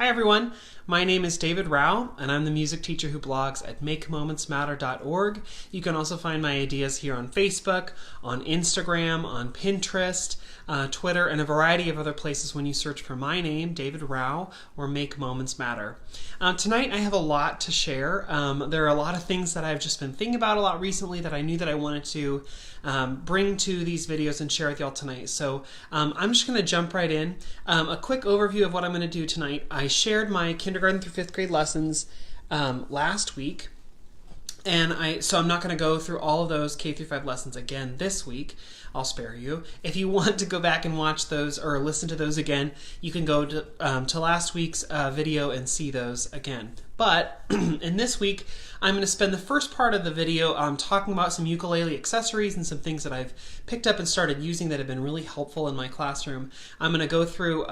Hi everyone, my name is David Rao and I'm the music teacher who blogs at makemomentsmatter.org. You can also find my ideas here on Facebook, on Instagram, on Pinterest, Twitter, and a variety of other places when you search for my name, David Rao, or Make Moments Matter. Tonight I have a lot to share. There are a lot of things that I've just been thinking about a lot recently that I knew that I wanted to bring to these videos and share with y'all tonight. So I'm just going to jump right in. A quick overview of what I'm going to do tonight. I shared my kindergarten through 5th grade lessons last week, and so I'm not going to go through all of those K through 5 lessons again this week. I'll spare you. If you want to go back and watch those or listen to those again, you can go to last week's video and see those again. But in this week, I'm going to spend the first part of the video talking about some ukulele accessories and some things that I've picked up and started using that have been really helpful in my classroom. I'm going to go through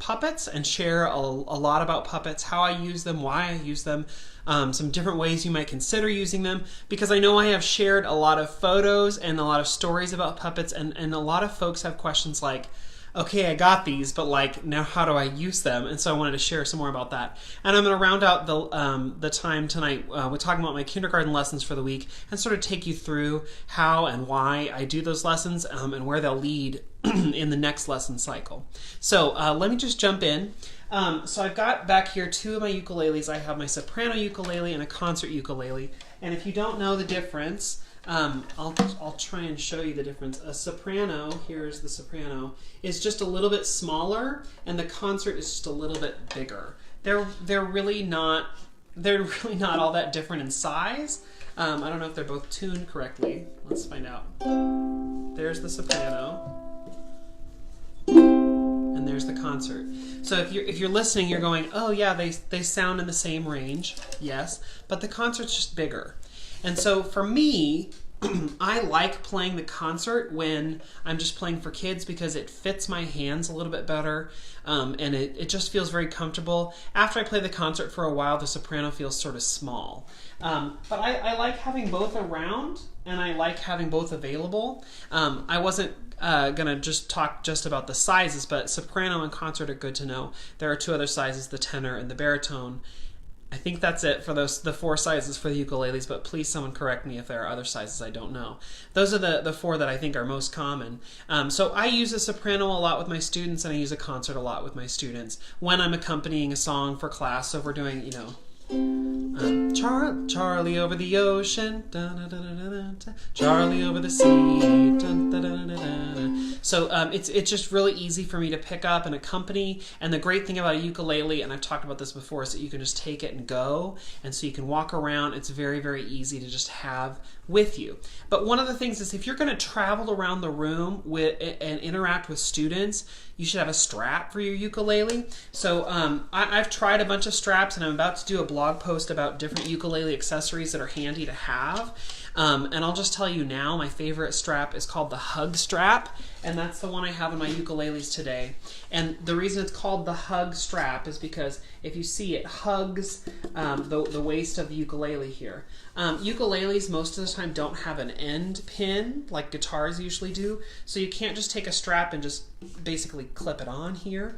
puppets and share a lot about puppets, how I use them, why I use them, some different ways you might consider using them, because I know I have shared a lot of photos and a lot of stories about puppets, and a lot of folks have questions like, okay, I got these, but like, now how do I use them? And so I wanted to share some more about that. And I'm going to round out the time tonight with talking about my kindergarten lessons for the week and sort of take you through how and why I do those lessons and where they'll lead in the next lesson cycle. So let me just jump in. So I've got back here 2 of my ukuleles. I have my soprano ukulele and a concert ukulele. And if you don't know the difference, I'll try and show you the difference. A soprano, here's the soprano, is just a little bit smaller, and the concert is just a little bit bigger. They're really not all that different in size. I don't know if they're both tuned correctly. Let's find out. There's the soprano. And there's the concert. So if you're listening, you're going, oh yeah, they sound in the same range. Yes, but the concert's just bigger. And so for me, I like playing the concert when I'm just playing for kids because it fits my hands a little bit better, and it just feels very comfortable. After I play the concert for a while, the soprano feels sort of small. But I like having both around, and I like having both available. I wasn't gonna just talk just about the sizes, but soprano and concert are good to know. There are 2 other sizes, the tenor and the baritone. I think that's it for the 4 sizes for the ukuleles, but please someone correct me if there are other sizes I don't know. Those are the 4 that I think are most common. So I use a soprano a lot with my students, and I use a concert a lot with my students when I'm accompanying a song for class. So if we're doing, Charlie over the ocean, Charlie over the sea. So it's just really easy for me to pick up and accompany. And the great thing about a ukulele, and I've talked about this before, is that you can just take it and go. And so you can walk around. It's very, very easy to just have with you. But one of the things is, if you're going to travel around the room and interact with students, you should have a strap for your ukulele. So I've tried a bunch of straps, and I'm about to do a blog post about different ukulele accessories that are handy to have. And I'll just tell you now, my favorite strap is called the Hug Strap, and that's the one I have on my ukuleles today. And the reason it's called the Hug Strap is because if you see, it hugs the waist of the ukulele here. Ukuleles most of the time don't have an end pin like guitars usually do, so you can't just take a strap and just basically clip it on here.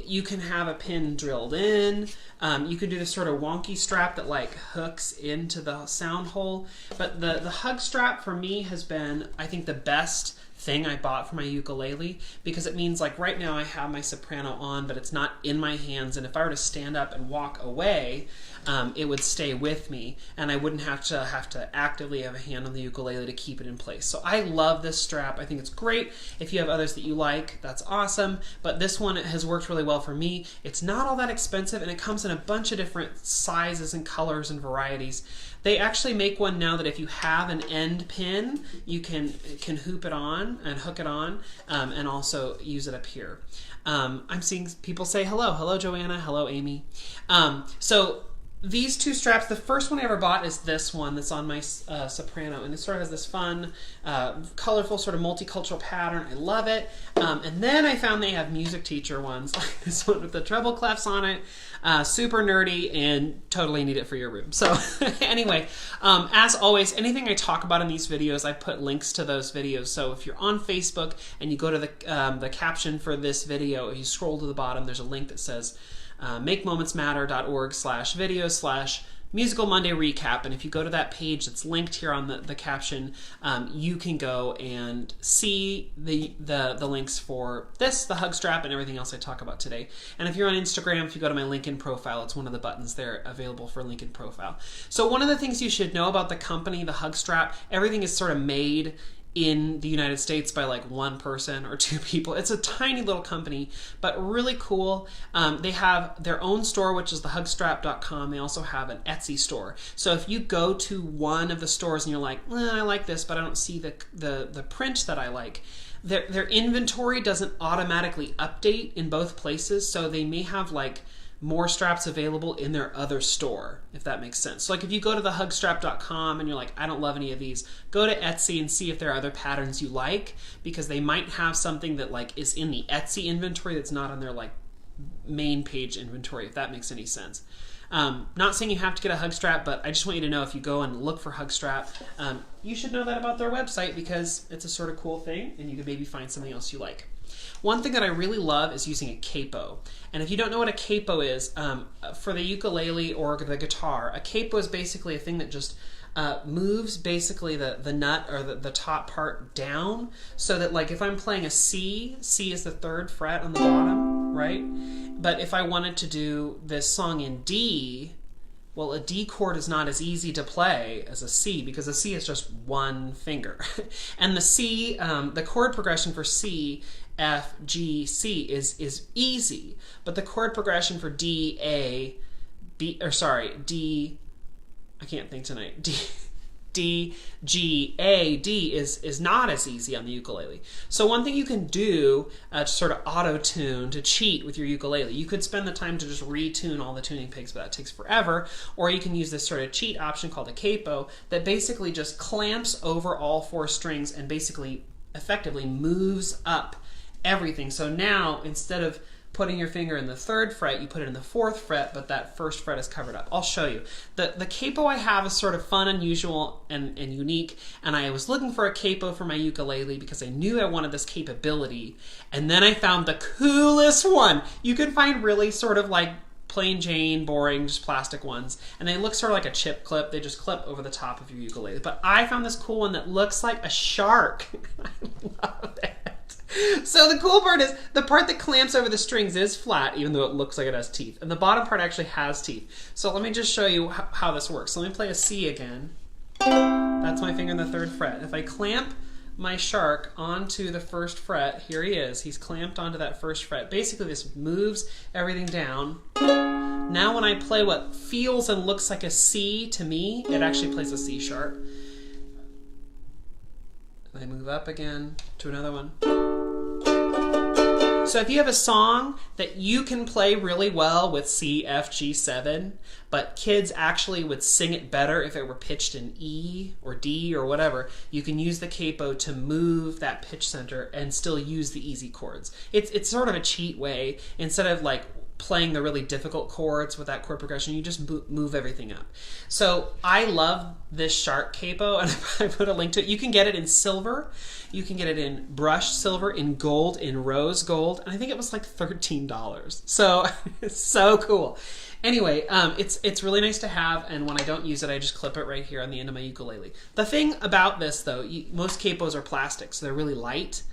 You can have a pin drilled in. You can do this sort of wonky strap that like hooks into the sound hole. But the Hug Strap for me has been, I think, the best thing I bought for my ukulele, because it means, like, right now I have my soprano on, but it's not in my hands, and if I were to stand up and walk away, it would stay with me, and I wouldn't have to actively have a hand on the ukulele to keep it in place. So I love this strap. I think it's great. If you have others that you like, that's awesome, but this one has worked really well for me. It's not all that expensive, and it comes in a bunch of different sizes and colors and varieties. They actually make one now that if you have an end pin, you can hoop it on and hook it on, and also use it up here. I'm seeing people say hello. Hello, Joanna. Hello, Amy. So these two straps, the first one I ever bought is this one that's on my soprano, and it sort of has this fun, colorful, sort of multicultural pattern. I love it. And then I found they have music teacher ones, like this one with the treble clefs on it. Super nerdy and totally need it for your room. So anyway, as always, anything I talk about in these videos, I put links to those videos. So if you're on Facebook and you go to the caption for this video, if you scroll to the bottom, there's a link that says makemomentsmatter.org/video/Musical Monday Recap. And if you go to that page that's linked here on the caption, you can go and see the links for this, the hug strap, and everything else I talk about today. And if you're on Instagram, if you go to my link in profile, it's one of the buttons there available for link in profile. So one of the things you should know about the company, the hug strap, everything is sort of made in the United States by like one person or two people. It's a tiny little company, but really cool. They have their own store, which is thehugstrap.com. They also have an Etsy store. So if you go to one of the stores and you're like, I like this, but I don't see the print that I like, their inventory doesn't automatically update in both places. So they may have like more straps available in their other store, if that makes sense. So like if you go to thehugstrap.com and you're like, I don't love any of these, go to Etsy and see if there are other patterns you like, because they might have something that like is in the Etsy inventory that's not on their like main page inventory, if that makes any sense. Not saying you have to get a hug strap, but I just want you to know if you go and look for hug strap, you should know that about their website, because it's a sort of cool thing and you could maybe find something else you like. One thing that I really love is using a capo. And if you don't know what a capo is, for the ukulele or the guitar, a capo is basically a thing that just moves basically the nut or the top part down, so that like if I'm playing a C, C is the 3rd fret on the bottom, right? But if I wanted to do this song in D, well, a D chord is not as easy to play as a C, because a C is just one finger. And the C, the chord progression for C, F, G, C is easy, but the chord progression for D, A, B, or sorry, D, I can't think tonight, D, G, A, D is not as easy on the ukulele. So one thing you can do to sort of auto-tune, to cheat with your ukulele, you could spend the time to just retune all the tuning pegs, but that takes forever, or you can use this sort of cheat option called a capo that basically just clamps over all 4 strings and basically effectively moves up everything. So now instead of putting your finger in the 3rd fret, you put it in the 4th fret, but that 1st fret is covered up. I'll show you. The capo I have is sort of fun, unusual, and unique, and I was looking for a capo for my ukulele because I knew I wanted this capability, and then I found the coolest one. You can find really sort of like plain Jane, boring, just plastic ones, and they look sort of like a chip clip. They just clip over the top of your ukulele. But I found this cool one that looks like a shark. I love it. So the cool part is the part that clamps over the strings is flat, even though it looks like it has teeth. And the bottom part actually has teeth. So let me just show you how this works. So let me play a C again. That's my finger in the 3rd fret. If I clamp my shark onto the 1st fret, here he is. He's clamped onto that 1st fret. Basically, this moves everything down. Now when I play what feels and looks like a C to me, it actually plays a C sharp. I move up again to another one. So if you have a song that you can play really well with C, F, G7, but kids actually would sing it better if it were pitched in E or D or whatever, you can use the capo to move that pitch center and still use the easy chords. It's sort of a cheat way. Instead of like playing the really difficult chords with that chord progression, you just move everything up. So I love this shark capo, and I put a link to it. You can get it in silver, you can get it in brushed silver, in gold, in rose gold, and I think it was like $13. So it's so cool. Anyway, it's really nice to have, and when I don't use it, I just clip it right here on the end of my ukulele. The thing about this, though, most capos are plastic, so they're really light.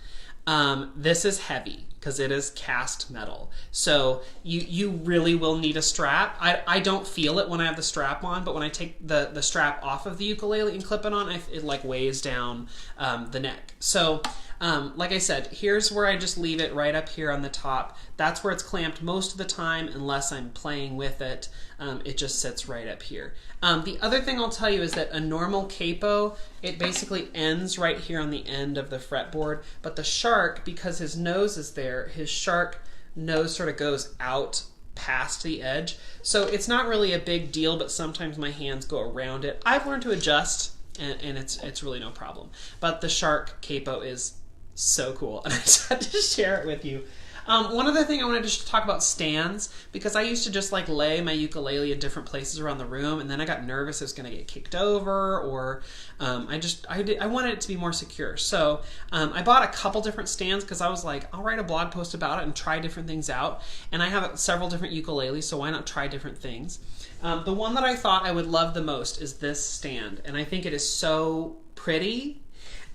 This is heavy because it is cast metal. So you really will need a strap. I don't feel it when I have the strap on, but when I take the strap off of the ukulele and clip it on, it like weighs down the neck. So like I said, here's where I just leave it right up here on the top. That's where it's clamped most of the time, unless I'm playing with it. It just sits right up here. The other thing I'll tell you is that a normal capo, it basically ends right here on the end of the fretboard, but the shark, because his nose is there, his shark nose sort of goes out past the edge. So it's not really a big deal, but sometimes my hands go around it. I've learned to adjust, and it's really no problem. But the shark capo is so cool, and I just had to share it with you. One other thing I wanted to talk about stands, because I used to just like lay my ukulele in different places around the room, and then I got nervous it was going to get kicked over, or I wanted it to be more secure. So I bought a couple different stands because I was like, I'll write a blog post about it and try different things out. And I have several different ukuleles, so why not try different things? The one that I thought I would love the most is this stand, and I think it is so pretty,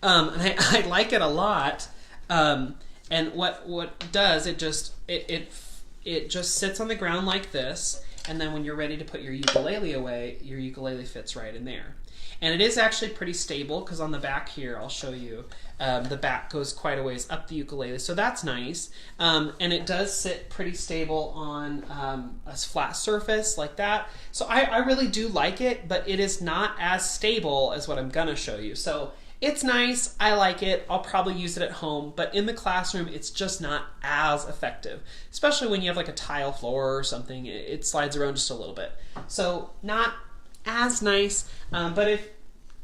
and I like it a lot. And what it does, it just sits on the ground like this, and then when you're ready to put your ukulele away, your ukulele fits right in there. And it is actually pretty stable, because on the back here, I'll show you, the back goes quite a ways up the ukulele, so that's nice. And it does sit pretty stable on a flat surface like that. So I really do like it, but it is not as stable as what I'm gonna show you. So it's nice, I like it, I'll probably use it at home, but in the classroom it's just not as effective. Especially when you have like a tile floor or something, it slides around just a little bit. So not as nice, but if,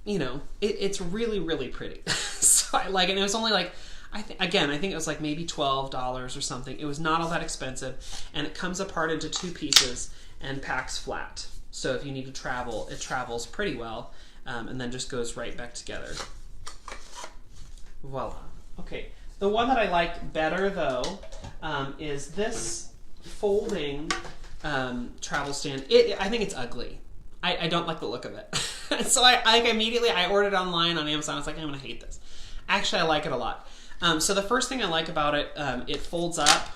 you know, it's really, really pretty. So I like it, and it was only like, I think it was like maybe $12 or something. It was not all that expensive, and it comes apart into 2 pieces and packs flat. So if you need to travel, it travels pretty well, and then just goes right back together. Voila. Okay, the one that I like better though is this folding travel stand. I think it's ugly. I don't like the look of it. So I immediately ordered it online on Amazon. I was like, I'm gonna hate this. Actually, I like it a lot. So the first thing I like about it, it folds up.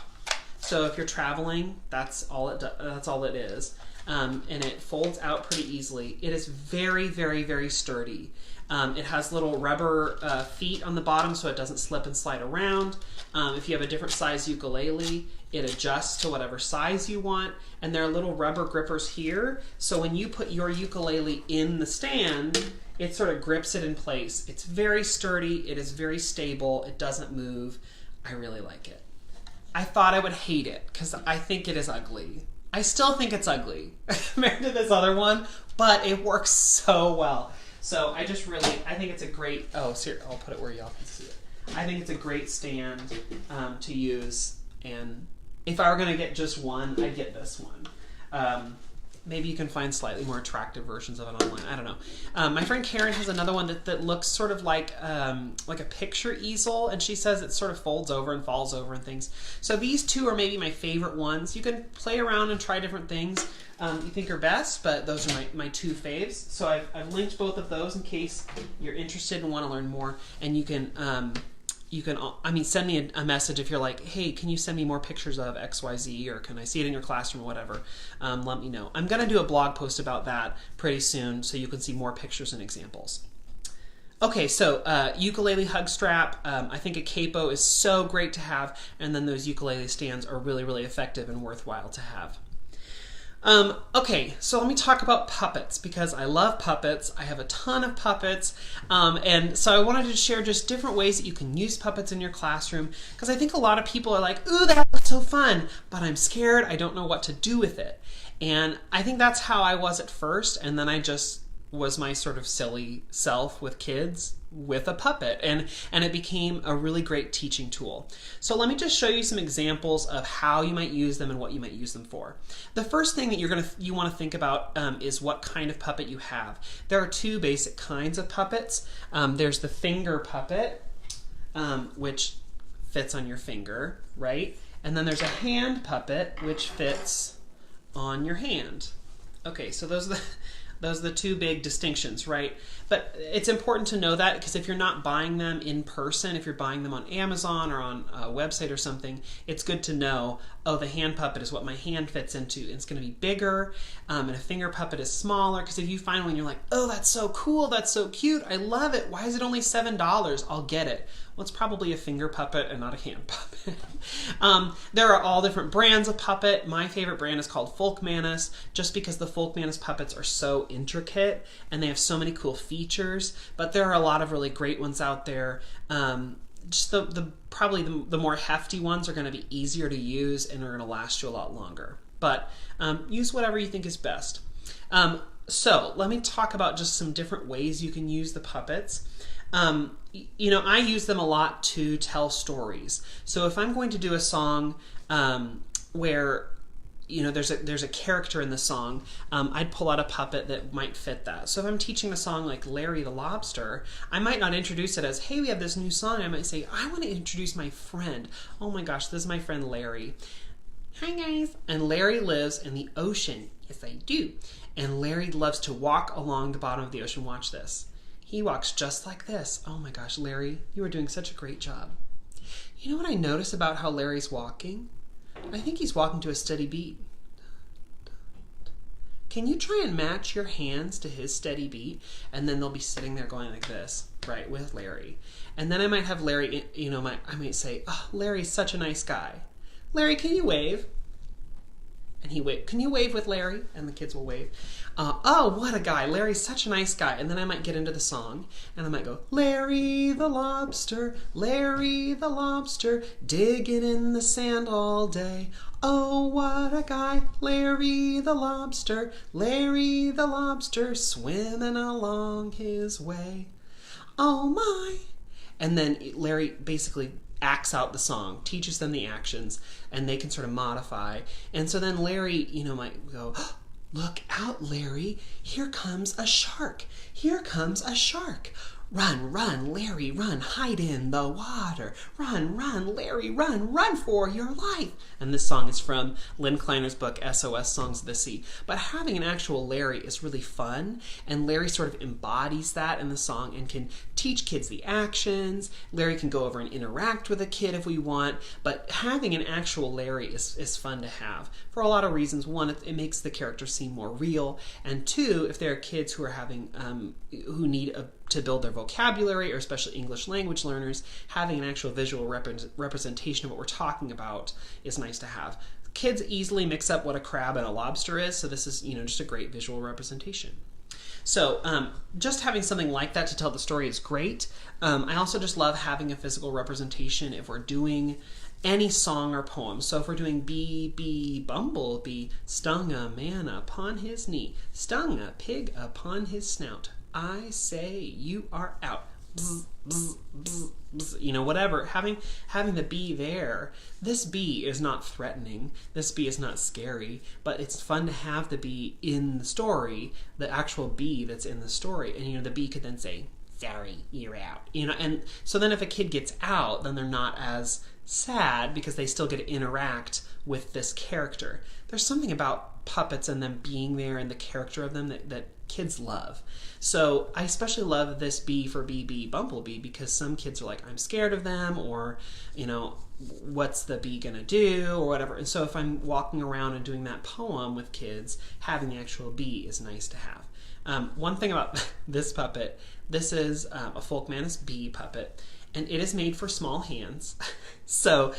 So if you're traveling, that's all it is. And it folds out pretty easily. It is very, very, very sturdy. It has little rubber feet on the bottom so it doesn't slip and slide around. If you have a different size ukulele, it adjusts to whatever size you want. And there are little rubber grippers here, so when you put your ukulele in the stand, it sort of grips it in place. It's very sturdy, it is very stable, it doesn't move. I really like it. I thought I would hate it because I think it is ugly. I still think it's ugly compared to this other one, but it works so well. So I think it's a great, I'll put it where y'all can see it. I think it's a great stand to use, and if I were gonna get just one, I'd get this one. Maybe you can find slightly more attractive versions of it online. I don't know. My friend Karen has another one that looks sort of like a picture easel, and she says it sort of folds over and falls over and things. So these two are maybe my favorite ones. You can play around and try different things you think are best, but those are my 2 faves. So I've linked both of those in case you're interested and want to learn more. And you can send me a message if you're like, hey, can you send me more pictures of XYZ, or can I see it in your classroom or whatever? Let me know. I'm going to do a blog post about that pretty soon so you can see more pictures and examples. Okay, so ukulele hug strap. I think a capo is so great to have, and then those ukulele stands are really, really effective and worthwhile to have. Okay, so let me talk about puppets, because I love puppets. I have a ton of puppets, and so I wanted to share just different ways that you can use puppets in your classroom, because I think a lot of people are like, ooh, that looks so fun, but I'm scared, I don't know what to do with it. And I think that's how I was at first, and then I just was my sort of silly self with kids with a puppet, and it became a really great teaching tool. So let me just show you some examples of how you might use them and what you might use them for. The first thing that you want to think about is what kind of puppet you have. There are 2 basic kinds of puppets. There's the finger puppet, which fits on your finger, right? And then there's a hand puppet, which fits on your hand. Okay, so those are the 2 big distinctions, right? But it's important to know that, because if you're not buying them in person, if you're buying them on Amazon or on a website or something, it's good to know, oh, the hand puppet is what my hand fits into. It's going to be bigger, and a finger puppet is smaller, because if you find one, you're like, oh, that's so cool, that's so cute, I love it, why is it only $7? I'll get it. Well, it's probably a finger puppet and not a hand puppet. There are all different brands of puppet. My favorite brand is called Folkmanis, just because the Folkmanis puppets are so intricate and they have so many cool features, but there are a lot of really great ones out there. Just probably the more hefty ones are going to be easier to use and are going to last you a lot longer. But use whatever you think is best. So let me talk about just some different ways you can use the puppets. I use them a lot to tell stories. So if I'm going to do a song where there's a character in the song, I'd pull out a puppet that might fit that. So if I'm teaching a song like Larry the Lobster, I might not introduce it as, hey, we have this new song. I might say, I want to introduce my friend. Oh my gosh, this is my friend Larry. Hi guys. And Larry lives in the ocean. Yes, I do. And Larry loves to walk along the bottom of the ocean. Watch this. He walks just like this. Oh my gosh, Larry, you are doing such a great job. You know what I notice about how Larry's walking? I think he's walking to a steady beat. Can you try and match your hands to his steady beat? And then they'll be sitting there going like this, right, with Larry. And then I might have Larry, I might say, oh, Larry's such a nice guy. Larry, can you wave? And can you wave with Larry? And the kids will wave. Oh, what a guy. Larry's such a nice guy. And then I might get into the song and I might go, Larry the Lobster, digging in the sand all day. Oh, what a guy, Larry the Lobster, swimming along his way. Oh my. And then Larry basically acts out the song, teaches them the actions, and they can sort of modify. And so then Larry, might go, oh, look out, Larry, here comes a shark. Here comes a shark. Run, run, Larry, run, hide in the water. Run, run, Larry, run for your life. And this song is from Lynn Kleiner's book, SOS Songs of the Sea. But having an actual Larry is really fun, and Larry sort of embodies that in the song and can teach kids the actions. Larry can go over and interact with a kid if we want, but having an actual Larry is fun to have for a lot of reasons. One, it makes the character seem more real, and two, if there are kids who are who need to build their vocabulary, or especially English language learners, having an actual visual representation of what we're talking about is nice to have. Kids easily mix up what a crab and a lobster is, so this is just a great visual representation. So just having something like that to tell the story is great. I also just love having a physical representation if we're doing any song or poem. So if we're doing bee, bumblebee, stung a man upon his knee, stung a pig upon his snout, I say you are out. Bzz, bzz, bzz, bzz. Whatever. Having the bee there, this bee is not threatening. This bee is not scary, but it's fun to have the bee in the story, the actual bee that's in the story. And, the bee could then say, sorry, you're out. And so then if a kid gets out, then they're not as sad because they still get to interact with this character. There's something about puppets and them being there and the character of them that kids love. So I especially love this bee for bee, bumblebee, because some kids are like, I'm scared of them, or, what's the bee gonna do, or whatever. And so if I'm walking around and doing that poem with kids, having the actual bee is nice to have. One thing about this puppet, this is a Folkmanis bee puppet, and it is made for small hands. So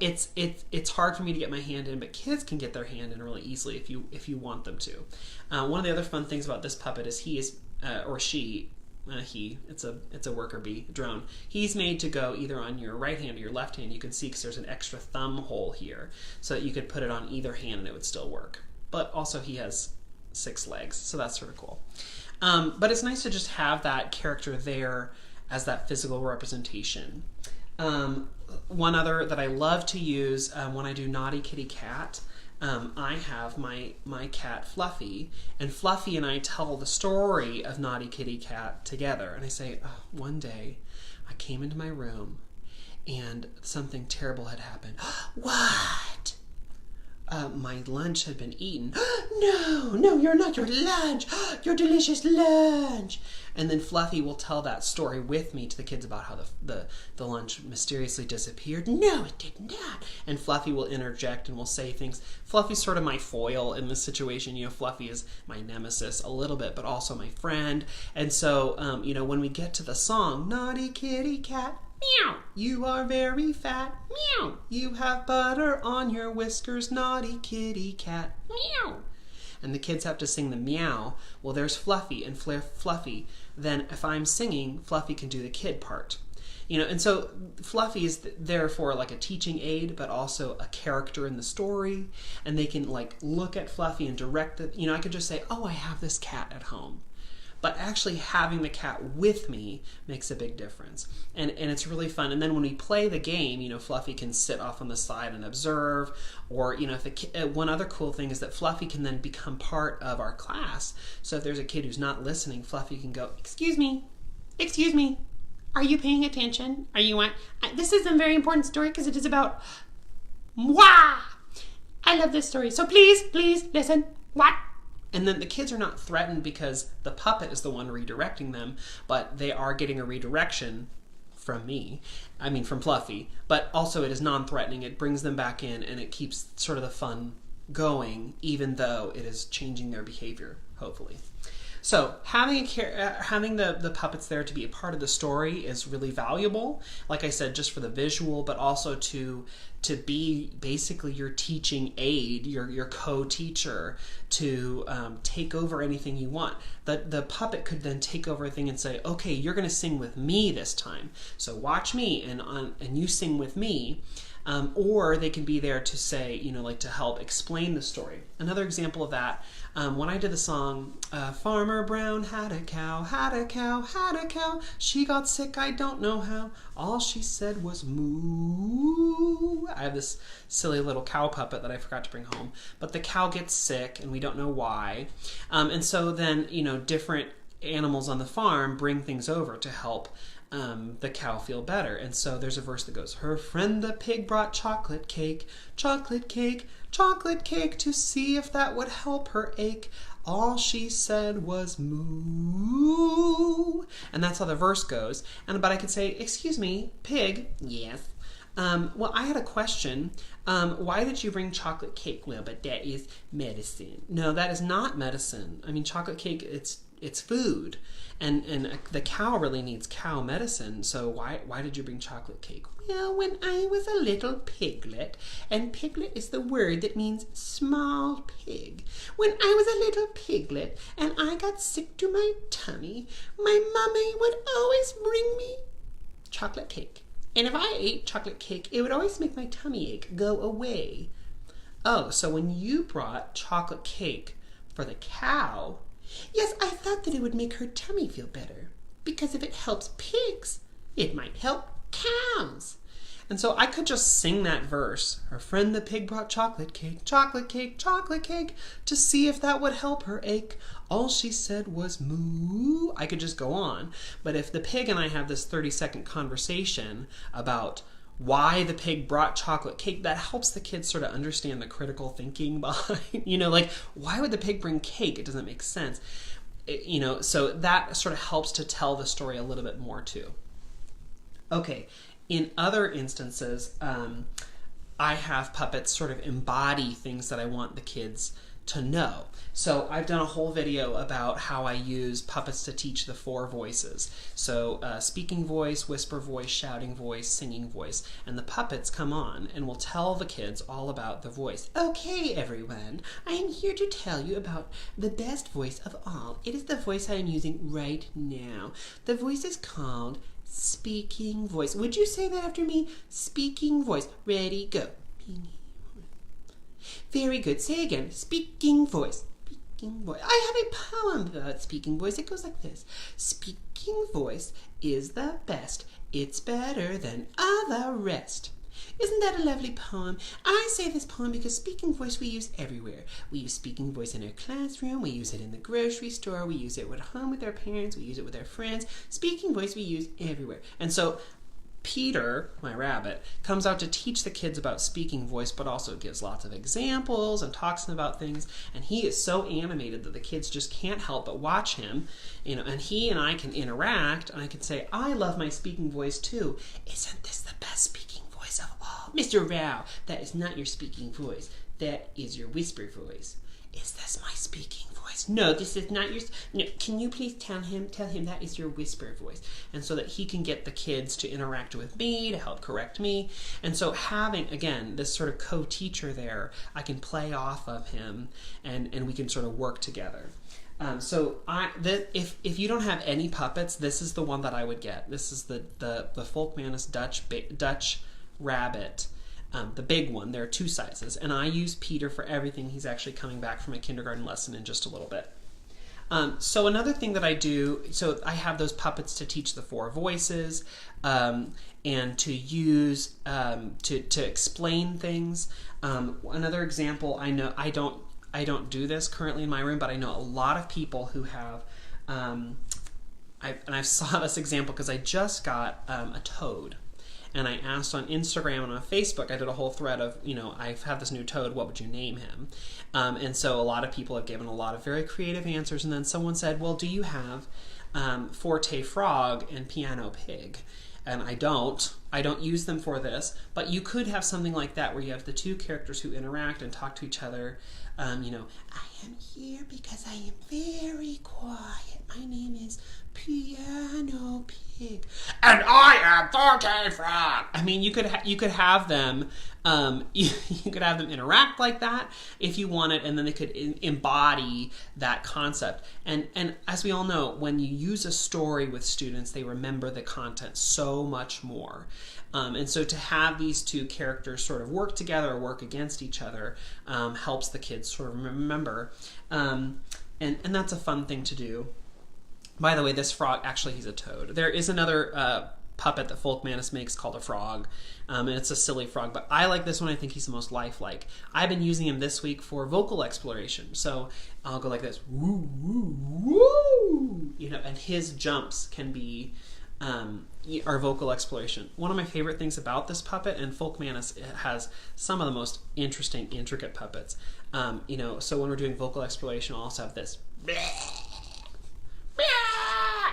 it's hard for me to get my hand in, but kids can get their hand in really easily if you want them to. One of the other fun things about this puppet is he is or she. It's a worker bee, a drone. He's made to go either on your right hand or your left hand. You can see because there's an extra thumb hole here, so that you could put it on either hand and it would still work. But also he has 6 legs, so that's sort of cool. But it's nice to just have that character there as that physical representation. One other that I love to use when I do Naughty Kitty Cat, I have my cat Fluffy, and Fluffy and I tell the story of Naughty Kitty Cat together. And I say, oh, one day I came into my room and something terrible had happened. What? My lunch had been eaten. No, you're not your lunch. Your delicious lunch. And then Fluffy will tell that story with me to the kids about how the lunch mysteriously disappeared. No, it did not. And Fluffy will interject and will say things. Fluffy's sort of my foil in this situation. Fluffy is my nemesis a little bit, but also my friend. And so, when we get to the song, Naughty Kitty Cat, meow, you are very fat. Meow, you have butter on your whiskers. Naughty kitty cat. Meow. And the kids have to sing the meow. Well, there's Fluffy and Fluffy. Then if I'm singing, Fluffy can do the kid part. And so Fluffy is therefore like a teaching aid, but also a character in the story, and they can like look at Fluffy and direct it. I could just say, oh, I have this cat at home. But actually having the cat with me makes a big difference. And it's really fun. And then when we play the game, Fluffy can sit off on the side and observe. Or, one other cool thing is that Fluffy can then become part of our class. So if there's a kid who's not listening, Fluffy can go, excuse me, are you paying attention? This is a very important story because it is about moi. I love this story. So please listen. What? And then the kids are not threatened because the puppet is the one redirecting them, but they are getting a redirection from from Fluffy. But also it is non-threatening. It brings them back in and it keeps sort of the fun going, even though it is changing their behavior, hopefully. So having the puppets there to be a part of the story is really valuable. Like I said, just for the visual, but also to be basically your teaching aid, your co-teacher, to take over anything you want. The puppet could then take over a thing and say, okay, you're going to sing with me this time. So watch me and you sing with me. Or they can be there to say, to help explain the story. Another example of that, when I did the song, Farmer Brown had a cow, had a cow, had a cow. She got sick, I don't know how. All she said was moo. I have this silly little cow puppet that I forgot to bring home. But the cow gets sick, and we don't know why. And so then, different animals on the farm bring things over to help the cow feel better. And so there's a verse that goes, her friend the pig brought chocolate cake, chocolate cake, chocolate cake, to see if that would help her ache. All she said was moo. And that's how the verse goes. But I could say, excuse me, pig. Yes. Well, I had a question. Why did you bring chocolate cake? Well, but that is medicine. No, that is not medicine. Chocolate cake, it's food. And the cow really needs cow medicine, so why did you bring chocolate cake? Well, when I was a little piglet, and piglet is the word that means small pig. When I was a little piglet, and I got sick to my tummy, my mommy would always bring me chocolate cake. And if I ate chocolate cake, it would always make my tummy ache go away. Oh, so when you brought chocolate cake for the cow, yes, I thought that it would make her tummy feel better, because if it helps pigs, it might help cows. And so I could just sing that verse. Her friend the pig brought chocolate cake, chocolate cake, chocolate cake, to see if that would help her ache. All she said was moo. I could just go on. But if the pig and I have this 30-second conversation about why the pig brought chocolate cake, that helps the kids sort of understand the critical thinking behind, why would the pig bring cake? It doesn't make sense. So that sort of helps to tell the story a little bit more too. Okay, in other instances, I have puppets sort of embody things that I want the kids to know. So I've done a whole video about how I use puppets to teach the 4 voices. So speaking voice, whisper voice, shouting voice, singing voice. And the puppets come on and will tell the kids all about the voice. Okay, everyone, I am here to tell you about the best voice of all. It is the voice I am using right now. The voice is called speaking voice. Would you say that after me? Speaking voice. Ready, go. Very good. Say again. Speaking voice. Speaking voice. I have a poem about speaking voice. It goes like this. Speaking voice is the best. It's better than all the rest. Isn't that a lovely poem? I say this poem because speaking voice we use everywhere. We use speaking voice in our classroom. We use it in the grocery store. We use it at home with our parents. We use it with our friends. Speaking voice we use everywhere. And so Peter, my rabbit, comes out to teach the kids about speaking voice, but also gives lots of examples and talks about things. And he is so animated that the kids just can't help but watch him. And he and I can interact, and I can say, I love my speaking voice too. Isn't this the best speaking voice of all? Mr. Rao, that is not your speaking voice. that is your whisper voice. Is this my speaking voice? No, this is not your... No, can you please tell him that is your whisper voice? And so that he can get the kids to interact with me, to help correct me. And so having, again, this sort of co-teacher there, I can play off of him, and we can sort of work together. If you don't have any puppets, this is the one that I would get. This is the Folkmanis Dutch Rabbit. The big one. There are 2 sizes, and I use Peter for everything. He's actually coming back from a kindergarten lesson in just a little bit. So another thing that I do, so I have those puppets to teach the 4 voices, and to use to explain things. Another example, I know I don't do this currently in my room, but I know a lot of people who have. I saw this example because I just got a toad. And I asked on Instagram and on Facebook, I did a whole thread of, I've had this new toad, what would you name him? And so a lot of people have given a lot of very creative answers. And then someone said, well, do you have Forte Frog and Piano Pig? And I don't use them for this, but you could have something like that where you have the 2 characters who interact and talk to each other. I am here because I am very quiet. My name is Piano Pig, and I am Forte Frog. I mean, you could have them. You could have them interact like that if you wanted, and then they could embody that concept. And as we all know, when you use a story with students, they remember the content so much more. And so to have these 2 characters sort of work together or work against each other helps the kids sort of remember. And that's a fun thing to do. By the way, this frog, actually he's a toad. There is another puppet that Folkmanis makes called a frog, and it's a silly frog, but I like this one. I think he's the most lifelike. I've been using him this week for vocal exploration, so I'll go like this, woo, woo, woo, and his jumps can be our vocal exploration. One of my favorite things about this puppet, and Folkmanis has some of the most interesting, intricate puppets. So when we're doing vocal exploration, I'll also have this.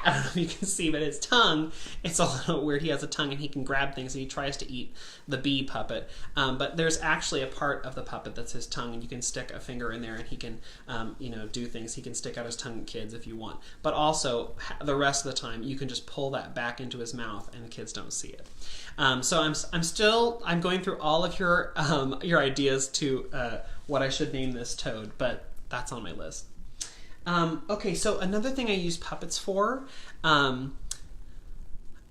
I don't know if you can see, but his tongue, it's a little weird. He has a tongue and he can grab things, and he tries to eat the bee puppet. But there's actually a part of the puppet that's his tongue, and you can stick a finger in there and he can, do things. He can stick out his tongue at kids if you want. But also, the rest of the time, you can just pull that back into his mouth and the kids don't see it. So I'm going through all of your ideas to what I should name this toad, but that's on my list. Okay, so another thing I use puppets for, and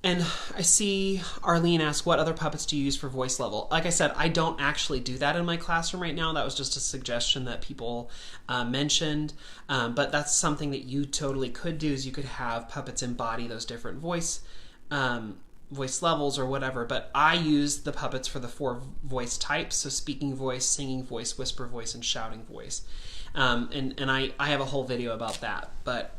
I see Arlene ask, what other puppets do you use for voice level? Like I said, I don't actually do that in my classroom right now. That was just a suggestion that people mentioned, but that's something that you totally could do, is you could have puppets embody those different voice levels or whatever, but I use the puppets for the 4 voice types, so speaking voice, singing voice, whisper voice, and shouting voice. And I have a whole video about that. But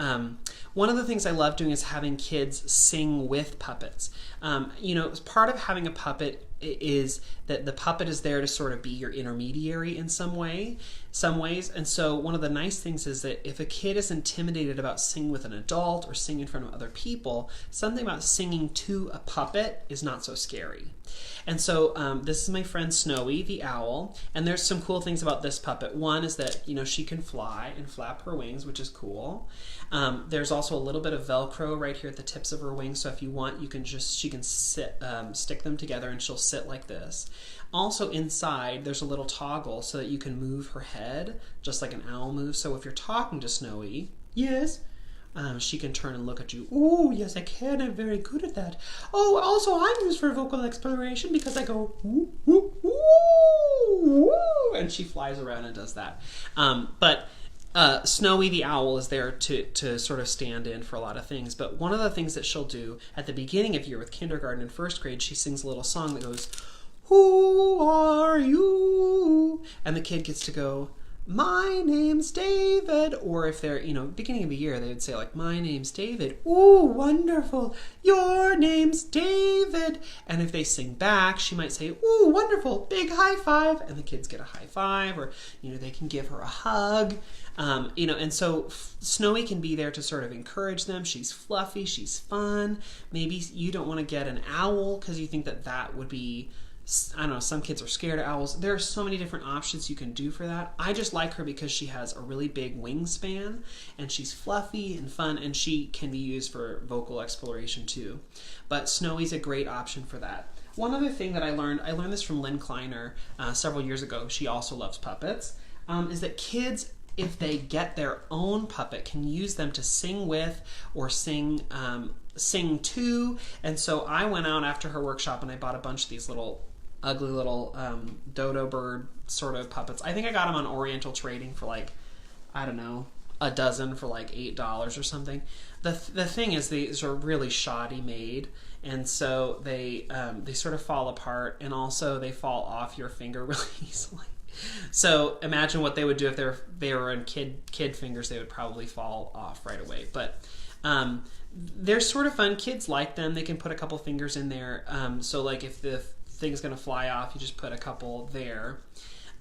one of the things I love doing is having kids sing with puppets. Part of having a puppet is that the puppet is there to sort of be your intermediary in some ways. And so one of the nice things is that if a kid is intimidated about singing with an adult or singing in front of other people, something about singing to a puppet is not so scary. And so this is my friend Snowy the owl, and there's some cool things about this puppet. One is that she can fly and flap her wings, which is cool. There's also a little bit of Velcro right here at the tips of her wings, so if you want, she can sit, stick them together, and she'll sit like this. Also inside, there's a little toggle so that you can move her head just like an owl moves. So if you're talking to Snowy, yes, she can turn and look at you. Oh, yes, I can. I'm very good at that. Oh, also, I'm used for vocal exploration because I go, woo, woo, woo, woo, and she flies around and does that. But Snowy the owl is there to sort of stand in for a lot of things. But one of the things that she'll do at the beginning of year with kindergarten and first grade, she sings a little song that goes, who are you? And the kid gets to go, my name's David. Or if they're, beginning of the year, they would say like, my name's David. Ooh, wonderful. Your name's David. And if they sing back, she might say, ooh, wonderful. Big high five. And the kids get a high five, or, they can give her a hug. And so Snowy can be there to sort of encourage them. She's fluffy. She's fun. Maybe you don't want to get an owl because you think that would be I don't know, some kids are scared of owls. There are so many different options you can do for that. I just like her because she has a really big wingspan, and she's fluffy and fun, and she can be used for vocal exploration too. But Snowy's a great option for that. One other thing that I learned this from Lynn Kleiner several years ago. She also loves puppets, is that kids, if they get their own puppet, can use them to sing with or sing to. And so I went out after her workshop and I bought a bunch of these ugly little dodo bird sort of puppets. I think I got them on Oriental Trading for like, I don't know, a dozen for like $8 or something. The thing is, these are really shoddy made, and so they sort of fall apart, and also they fall off your finger really easily. So imagine what they would do if they were in kid fingers. They would probably fall off right away. But they're sort of fun. Kids like them. They can put a couple fingers in there. So like if the thing's going to fly off, you just put a couple there.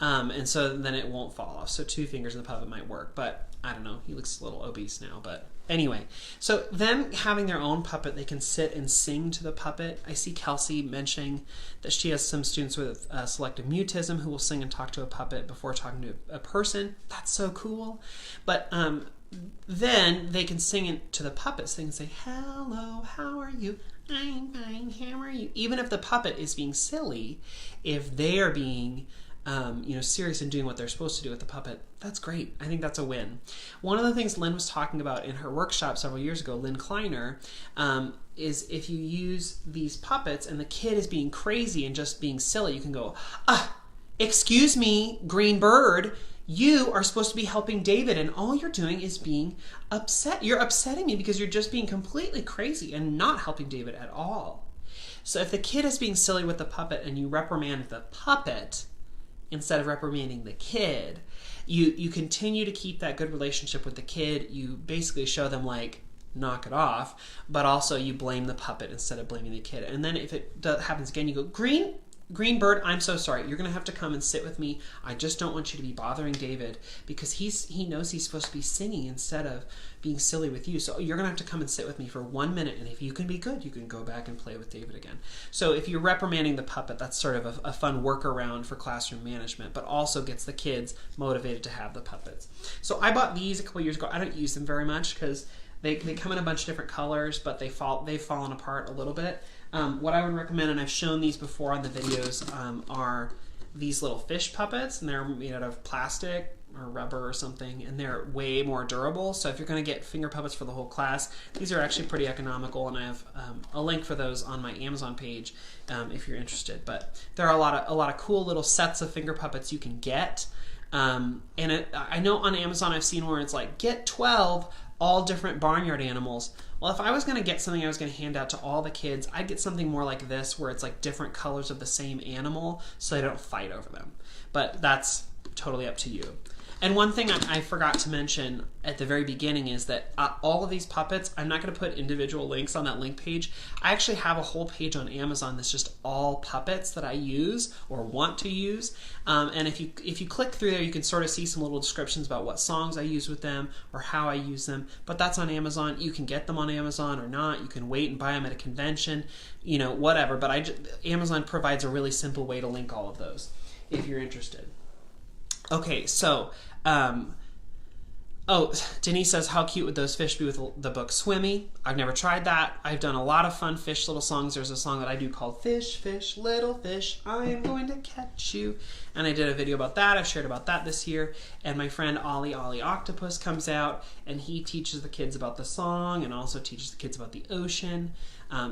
And so then it won't fall off. So 2 fingers in the puppet might work. But I don't know. He looks a little obese now. But anyway, so them having their own puppet, they can sit and sing to the puppet. I see Kelsey mentioning that she has some students with selective mutism who will sing and talk to a puppet before talking to a person. That's so cool. But then they can sing it to the puppet. So they can say, hello, how are you? I'm fine, how are you? Even if the puppet is being silly, if they are being serious and doing what they're supposed to do with the puppet, that's great. I think that's a win. One of the things Lynn was talking about in her workshop several years ago, Lynn Kleiner, is if you use these puppets and the kid is being crazy and just being silly, you can go, excuse me, green bird, you are supposed to be helping David, and all you're doing is being upset. You're upsetting me because you're just being completely crazy and not helping David at all. So if the kid is being silly with the puppet and you reprimand the puppet instead of reprimanding the kid, you continue to keep that good relationship with the kid. You basically show them, like, knock it off, but also you blame the puppet instead of blaming the kid. And then if it happens again, you go, Green bird, I'm so sorry. You're going to have to come and sit with me. I just don't want you to be bothering David because he knows he's supposed to be singing instead of being silly with you. So you're going to have to come and sit with me for 1 minute, and if you can be good, you can go back and play with David again. So if you're reprimanding the puppet, that's sort of a fun workaround for classroom management, but also gets the kids motivated to have the puppets. So I bought these a couple years ago. I don't use them very much because they come in a bunch of different colors, but they've fallen apart a little bit. What I would recommend, and I've shown these before on the videos, are these little fish puppets, and they're made out of plastic or rubber or something, and they're way more durable. So if you're going to get finger puppets for the whole class, these are actually pretty economical, and I have a link for those on my Amazon page if you're interested. But there are a lot of cool little sets of finger puppets you can get. I know on Amazon I've seen where it's like, get 12 all different barnyard animals. Well, if I was going to get something I was going to hand out to all the kids, I'd get something more like this, where it's like different colors of the same animal so they don't fight over them. But that's totally up to you. And one thing I forgot to mention at the very beginning is that all of these puppets, I'm not going to put individual links on that link page. I actually have a whole page on Amazon that's just all puppets that I use or want to use. And if you click through there, you can sort of see some little descriptions about what songs I use with them or how I use them. But that's on Amazon. You can get them on Amazon or not. You can wait and buy them at a convention, whatever. But Amazon provides a really simple way to link all of those if you're interested. Okay, so, Denise says, how cute would those fish be with the book Swimmy? I've never tried that. I've done a lot of fun fish little songs. There's a song that I do called Fish, Fish, Little Fish, I am going to catch you. And I did a video about that. I've shared about that this year. And my friend Ollie Octopus comes out, and he teaches the kids about the song and also teaches the kids about the ocean.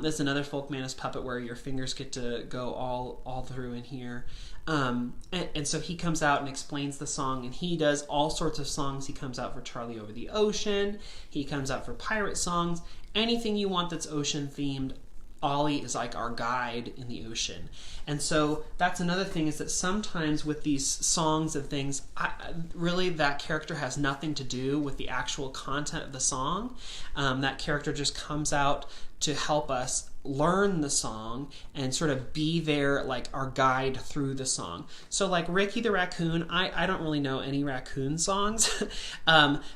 There's another Folk Manus puppet where your fingers get to go all through in here. And so he comes out and explains the song, and he does all sorts of songs. He comes out for Charlie Over the Ocean. He comes out for pirate songs. Anything you want that's ocean themed, Ollie is like our guide in the ocean. And so that's another thing, is that sometimes with these songs and things, really that character has nothing to do with the actual content of the song. That character just comes out to help us learn the song and sort of be there, like our guide through the song. So like Ricky the Raccoon, I don't really know any raccoon songs,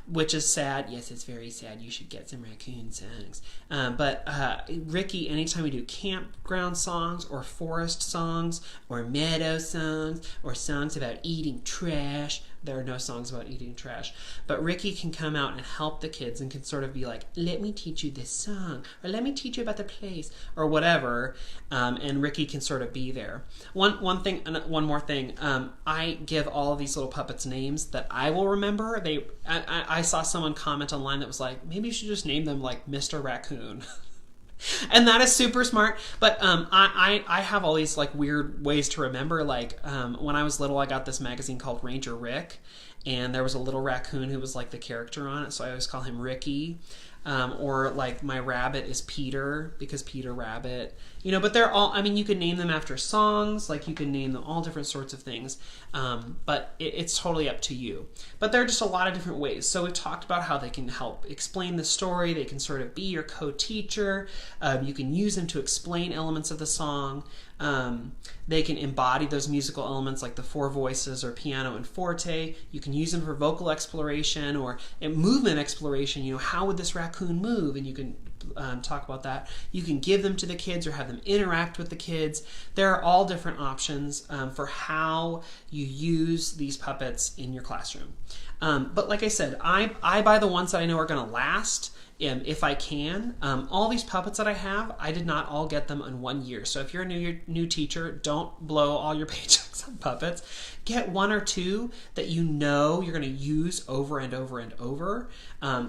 which is sad. Yes, it's very sad. You should get some raccoon songs. But Ricky, anytime we do campground songs or forest songs or meadow songs or songs about eating trash, there are no songs about eating trash, but Ricky can come out and help the kids and can sort of be like, let me teach you this song, or let me teach you about the place, or whatever, and Ricky can sort of be there. One more thing, I give all of these little puppets names that I will remember. I saw someone comment online that was like, maybe you should just name them like Mr. Raccoon. And that is super smart. But I have all these like weird ways to remember. Like when I was little, I got this magazine called Ranger Rick, and there was a little raccoon who was like the character on it, so I always call him Ricky. Or like my rabbit is Peter because Peter Rabbit, but they're all, I mean, you can name them after songs, like you can name them all different sorts of things, but it's totally up to you. But there are just a lot of different ways. So we've talked about how they can help explain the story. They can sort of be your co-teacher. You can use them to explain elements of the song. They can embody those musical elements like the four voices or piano and forte. You can use them for vocal exploration or movement exploration. How would this raccoon move? And you can talk about that. You can give them to the kids or have them interact with the kids. There are all different options for how you use these puppets in your classroom. But like I said, I buy the ones that I know are going to last. If I can. All these puppets that I have, I did not all get them in 1 year. So if you're a new teacher, don't blow all your paychecks on puppets. Get one or two that you know you're going to use over and over and over.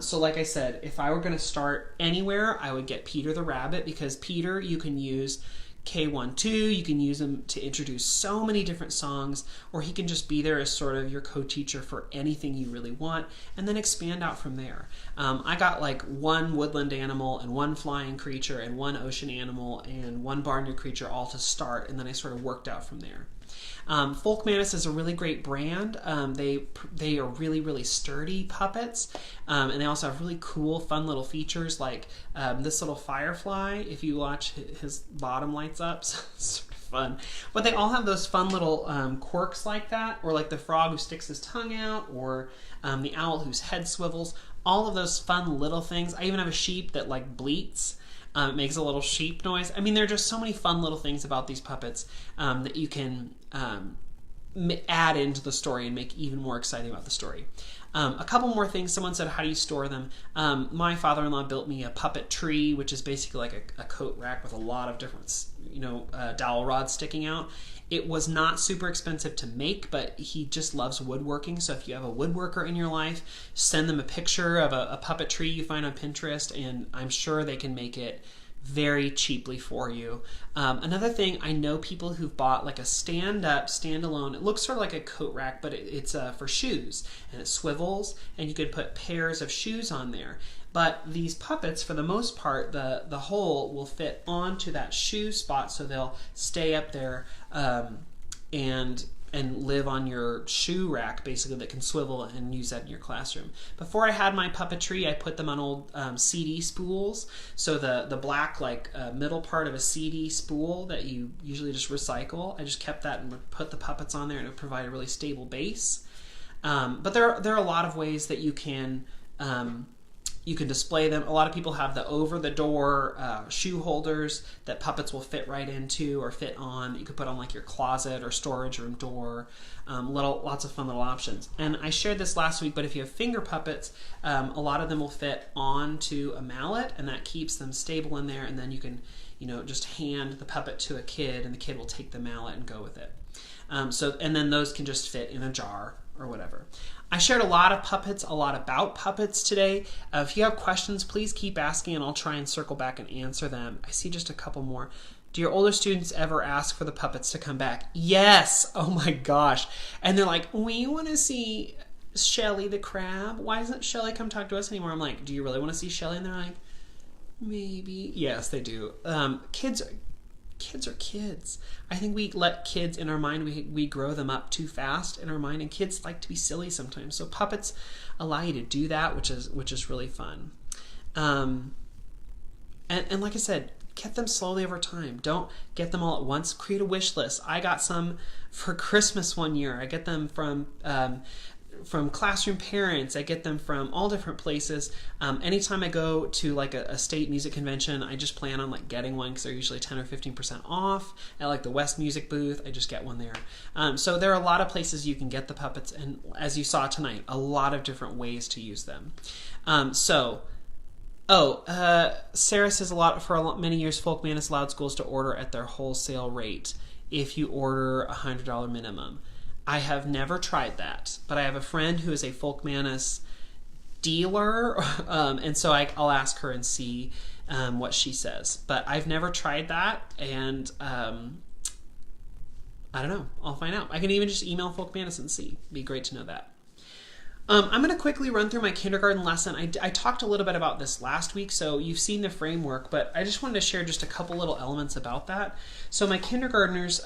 So like I said, if I were going to start anywhere, I would get Peter the Rabbit, because Peter you can use K1-2, you can use him to introduce so many different songs, or he can just be there as sort of your co-teacher for anything you really want, and then expand out from there. I got like one woodland animal and one flying creature and one ocean animal and one barnyard creature all to start, and then I sort of worked out from there. Folk Mantis is a really great brand. They are really, really sturdy puppets, and they also have really cool, fun little features like this little firefly. If you watch, his bottom lights up, so it's sort of fun. But they all have those fun little quirks like that, or like the frog who sticks his tongue out, or the owl whose head swivels. All of those fun little things. I even have a sheep that like bleats. It makes a little sheep noise. I mean, there are just so many fun little things about these puppets that you can add into the story and make even more exciting about the story. A couple more things. Someone said, how do you store them? My father-in-law built me a puppet tree, which is basically like a coat rack with a lot of different, dowel rods sticking out. It was not super expensive to make, but he just loves woodworking. So if you have a woodworker in your life, send them a picture of a puppet tree you find on Pinterest, and I'm sure they can make it very cheaply for you. Another thing, I know people who've bought like a stand-up, standalone, it looks sort of like a coat rack, but it's for shoes, and it swivels, and you could put pairs of shoes on there. But these puppets, for the most part, the hole will fit onto that shoe spot, so they'll stay up there and live on your shoe rack, basically, that can swivel and use that in your classroom. Before I had my puppetry, I put them on old CD spools. So the black middle part of a CD spool that you usually just recycle, I just kept that and put the puppets on there, and it would provide a really stable base. But there are a lot of ways that you can display them. A lot of people have the over-the-door shoe holders that puppets will fit right into or fit on. You could put on like your closet or storage room door. Lots of fun little options. And I shared this last week, but if you have finger puppets, a lot of them will fit onto a mallet, and that keeps them stable in there. And then you can, just hand the puppet to a kid, and the kid will take the mallet and go with it. And then those can just fit in a jar or whatever. I shared a lot of puppets, a lot about puppets today. If you have questions, please keep asking, and I'll try and circle back and answer them. I see just a couple more. Do your older students ever ask for the puppets to come back? Yes! Oh my gosh. And they're like, we want to see Shelly the crab. Why doesn't Shelly come talk to us anymore? I'm like, do you really want to see Shelly? And they're like, maybe. Yes, they do. Kids are kids. I think we let kids in our mind, we grow them up too fast in our mind, and kids like to be silly sometimes. So puppets allow you to do that, which is really fun. And like I said, get them slowly over time. Don't get them all at once. Create a wish list. I got some for Christmas one year. I get them from classroom parents. I get them from all different places. Anytime I go to like a state music convention, I just plan on like getting one because they're usually 10 or 15% off. At like the West Music booth, I just get one there. So there are a lot of places you can get the puppets, and as you saw tonight, a lot of different ways to use them. Sarah says many years, Folkman has allowed schools to order at their wholesale rate if you order $100 minimum. I have never tried that, but I have a friend who is a Folkmanis dealer, and so I'll ask her and see what she says. But I've never tried that, and I don't know. I'll find out. I can even just email Folkmanis and see. It'd be great to know that. I'm going to quickly run through my kindergarten lesson. I talked a little bit about this last week, so you've seen the framework, but I just wanted to share just a couple little elements about that. So my kindergartners,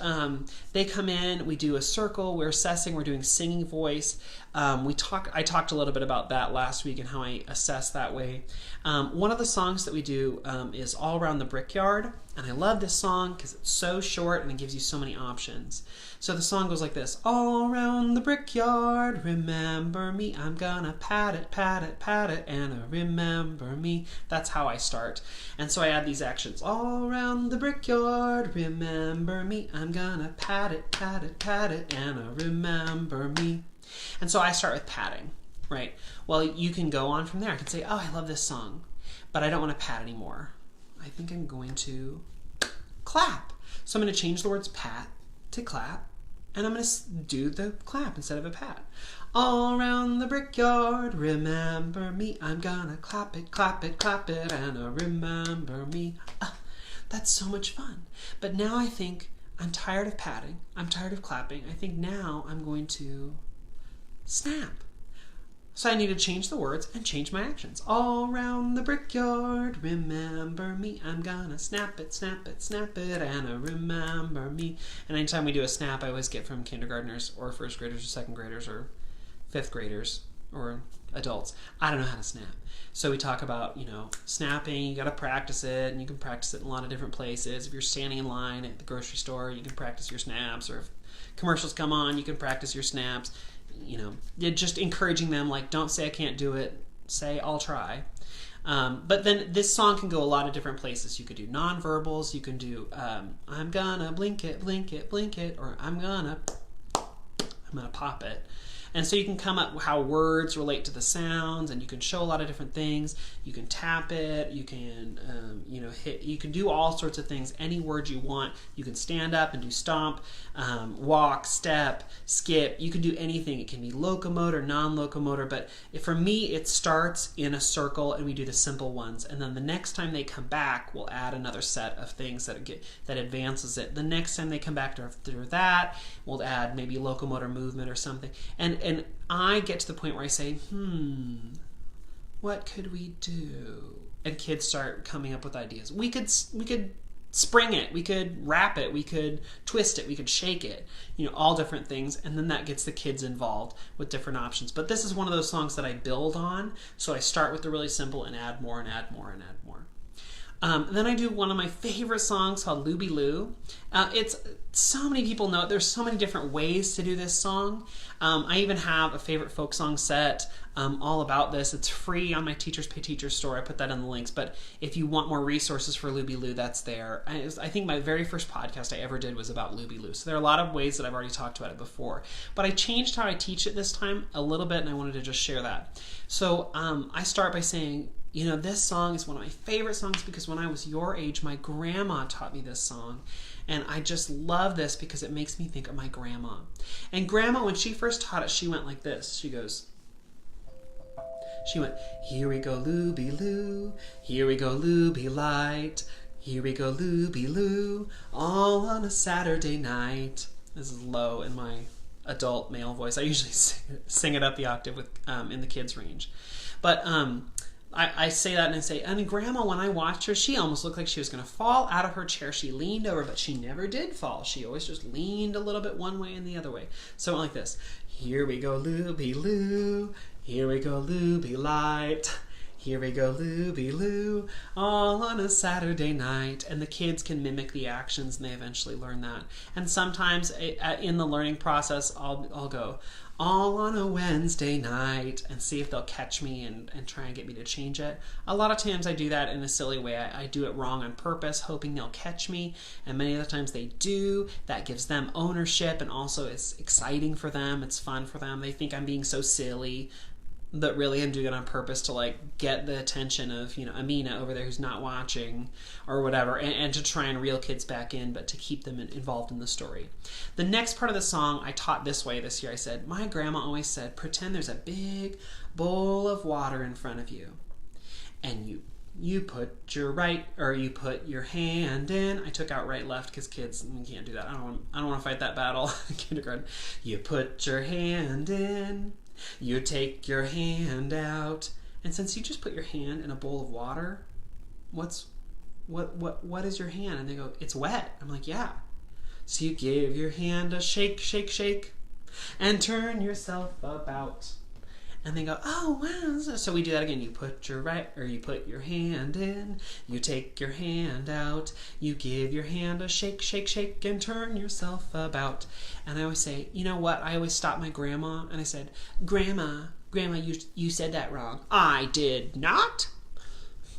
they come in, we do a circle, we're assessing, we're doing singing voice. I talked a little bit about that last week and how I assess that way. One of the songs that we do is All Around the Brickyard, and I love this song because it's so short and it gives you so many options. So the song goes like this: all around the brickyard, remember me, I'm gonna pat it, pat it, pat it, and remember me. That's how I start. And so I add these actions. All around the brickyard, remember me, I'm gonna pat it, pat it, pat it, and remember me. And so I start with patting, right? Well, you can go on from there. I can say, oh, I love this song, but I don't want to pat anymore. I think I'm going to clap. So I'm going to change the words pat to clap, and I'm going to do the clap instead of a pat. All around the brickyard, remember me, I'm gonna clap it, clap it, clap it, and remember me. That's so much fun. But now I think I'm tired of patting, I'm tired of clapping. I think now I'm going to snap. So I need to change the words and change my actions. All around the brickyard, remember me, I'm gonna snap it, snap it, snap it, and remember me. And anytime we do a snap, I always get from kindergartners or first graders or second graders or fifth graders or adults. I don't know how to snap. So we talk about, snapping, you gotta practice it, and you can practice it in a lot of different places. If you're standing in line at the grocery store, you can practice your snaps, or if commercials come on, you can practice your snaps. Just encouraging them, like, don't say I can't do it, say I'll try. But then this song can go a lot of different places. You could do nonverbals, you can do I'm gonna blink it, blink it, blink it, or I'm gonna pop it. And so you can come up with how words relate to the sounds, and you can show a lot of different things. You can tap it, you can hit, you can do all sorts of things, any word you want. You can stand up and do stomp, walk, step, skip. You can do anything. It can be locomotor, non-locomotor, but for me it starts in a circle and we do the simple ones, and then the next time they come back we'll add another set of things that advances it. The next time they come back through that, we'll add maybe locomotor movement or something. And I get to the point where I say, what could we do? And kids start coming up with ideas. We could spring it, we could wrap it, we could twist it, we could shake it, all different things. And then that gets the kids involved with different options. But this is one of those songs that I build on. So I start with the really simple and add more and add more and add more. And then I do one of my favorite songs called Looby Loo. It's so many people know it. There's so many different ways to do this song. I even have a favorite folk song set all about this. It's free on my Teachers Pay Teachers store. I put that in the links. But if you want more resources for Looby Loo, that's there. I think my very first podcast I ever did was about Looby Loo. So there are a lot of ways that I've already talked about it before. But I changed how I teach it this time a little bit, and I wanted to just share that. So I start by saying, this song is one of my favorite songs because when I was your age, my grandma taught me this song. And I just love this because it makes me think of my grandma. And grandma, when she first taught it, she went like this. She went, here we go, Looby Loo. Here we go, Looby Light. Here we go, Looby Loo. All on a Saturday night. This is low in my adult male voice. I usually sing it up the octave with in the kids' range. But I say that and I say, and Grandma, when I watched her, she almost looked like she was going to fall out of her chair. She leaned over, but she never did fall. She always just leaned a little bit one way and the other way. So it went like this. Here we go, Looby Loo. Here we go, Looby Light. Here we go, Looby Loo, all on a Saturday night. And the kids can mimic the actions and they eventually learn that. And sometimes in the learning process, I'll go, all on a Wednesday night, and see if they'll catch me and try and get me to change it. A lot of times I do that in a silly way. I do it wrong on purpose, hoping they'll catch me. And many of the times they do. That gives them ownership, and also it's exciting for them. It's fun for them. They think I'm being so silly, but really I'm doing it on purpose to like get the attention of, you know, Amina over there who's not watching or whatever, and to try and reel kids back in, but to keep them involved in the story. The next part of the song I taught this way this year. I said, my grandma always said, pretend there's a big bowl of water in front of you, and you put your hand in. I took out right, left because kids, you can't do that. I don't want to fight that battle in kindergarten. You put your hand in. You take your hand out, and since you just put your hand in a bowl of water, what is your hand? And they go, it's wet. I'm like, yeah. So you give your hand a shake, shake, shake, and turn yourself about. And they go, oh wow. So we do that again. You put your hand in, you take your hand out, you give your hand a shake, shake, shake, and turn yourself about. And I always say, you know what? I always stop my grandma and I said, Grandma, you said that wrong. I did not.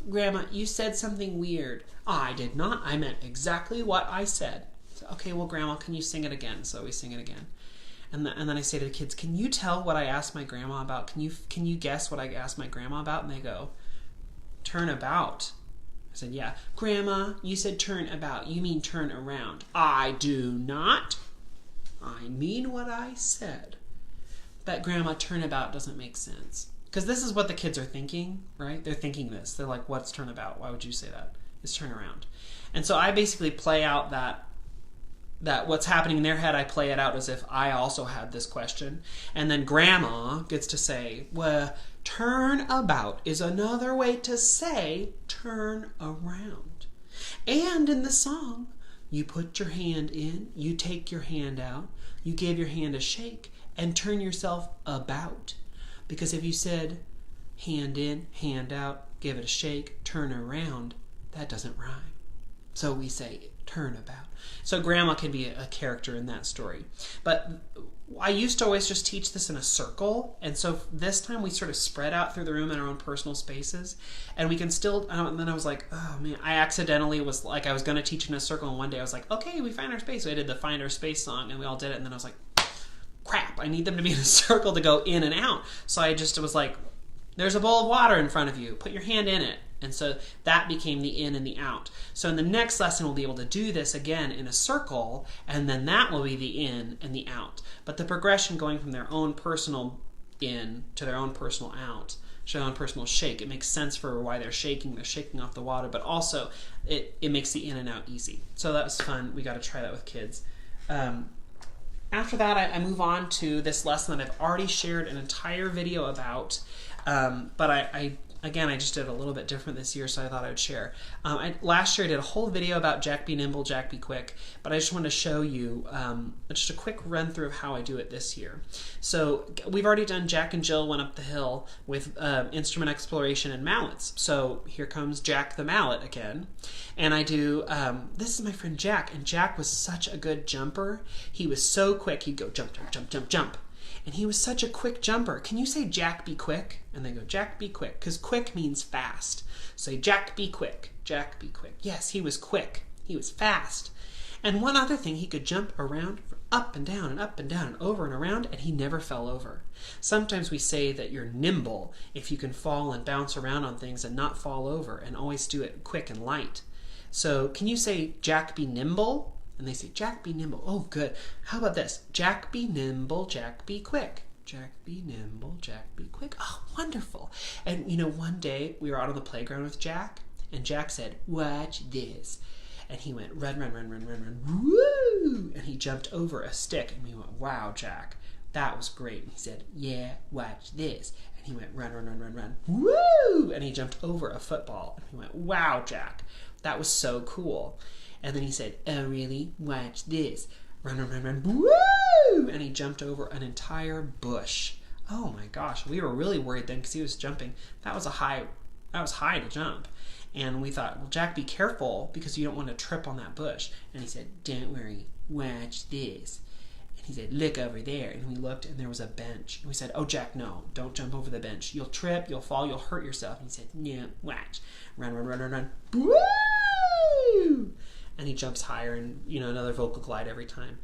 Grandma, you said something weird. I did not. I meant exactly what I said. So, okay, well, Grandma, can you sing it again? So we sing it again. And then I say to the kids, can you tell what I asked my grandma about? Can you guess what I asked my grandma about? And they go, turn about. I said, yeah. Grandma, you said turn about. You mean turn around. I do not. I mean what I said. But Grandma, turn about doesn't make sense. Because this is what the kids are thinking, right? They're thinking this. They're like, what's turn about? Why would you say that? It's turn around. And so I basically play out that what's happening in their head, I play it out as if I also had this question. And then Grandma gets to say, well, turn about is another way to say turn around. And in the song, you put your hand in, you take your hand out, you give your hand a shake, and turn yourself about. Because if you said hand in, hand out, give it a shake, turn around, that doesn't rhyme. So we say turn about. So Grandma can be a character in that story. But I used to always just teach this in a circle, and so this time we sort of spread out through the room in our own personal spaces, and we can still, and then I was like, oh man, I accidentally was like, I was going to teach in a circle, and one day I was like, okay, we find our space. So I did the Find Our Space song, and we all did it, and then I was like, crap, I need them to be in a circle to go in and out. So I just was like, there's a bowl of water in front of you. Put your hand in it. And so that became the in and the out. So in the next lesson, we'll be able to do this again in a circle, and then that will be the in and the out. But the progression going from their own personal in to their own personal out, to their own personal shake, it makes sense for why they're shaking off the water, but also it makes the in and out easy. So that was fun. We got to try that with kids. After that, I move on to this lesson that I've already shared an entire video about, but I just did a little bit different this year, so I thought I would share. Last year I did a whole video about Jack Be Nimble, Jack Be Quick, but I just wanted to show you just a quick run through of how I do it this year. So we've already done Jack and Jill Went Up the Hill with instrument exploration and mallets. So here comes Jack the Mallet again. And I do, this is my friend Jack, and Jack was such a good jumper. He was so quick, he'd go jump, jump, jump, jump, jump. And he was such a quick jumper. Can you say Jack be quick? And they go, Jack be quick, because quick means fast. Say Jack be quick, Jack be quick. Yes, he was quick. He was fast. And one other thing, he could jump around up and down and up and down and over and around, and he never fell over. Sometimes we say that you're nimble if you can fall and bounce around on things and not fall over, and always do it quick and light. So can you say Jack be nimble? And they say, Jack be nimble. Oh, good. How about this? Jack be nimble, Jack be quick. Jack be nimble, Jack be quick. Oh, wonderful. And you know, one day we were out on the playground with Jack, and Jack said, watch this. And he went, run, run, run, run, run, run, woo! And he jumped over a stick, and we went, wow, Jack, that was great. And he said, yeah, watch this. And he went, run, run, run, run, run, woo! And he jumped over a football. And we went, wow, Jack, that was so cool. And then he said, oh, really? Watch this. Run, run, run, run, woo! And he jumped over an entire bush. Oh my gosh, we were really worried then because he was jumping. That was a high high to jump. And we thought, well, Jack, be careful because you don't want to trip on that bush. And he said, don't worry, watch this. And he said, look over there. And we looked, and there was a bench. And we said, oh, Jack, no, don't jump over the bench. You'll trip, you'll fall, you'll hurt yourself. And he said, no, watch. Run, run, run, run, run. Woo! And he jumps higher and, another vocal glide every time.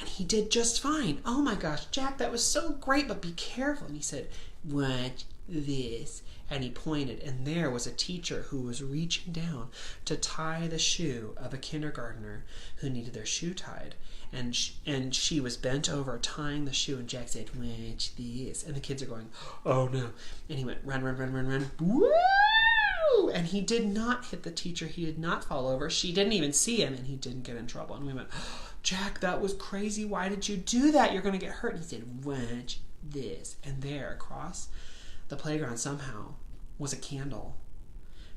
And he did just fine. Oh, my gosh, Jack, that was so great, but be careful. And he said, watch this. And he pointed, and there was a teacher who was reaching down to tie the shoe of a kindergartner who needed their shoe tied. And she was bent over tying the shoe, and Jack said, watch this. And the kids are going, oh no. And he went, run, run, run, run, run. Woo! And he did not hit the teacher. He did not fall over. She didn't even see him, and he didn't get in trouble. And we went, Jack, that was crazy. Why did you do that? You're going to get hurt. And he said, watch this. And there, across the playground somehow was a candle.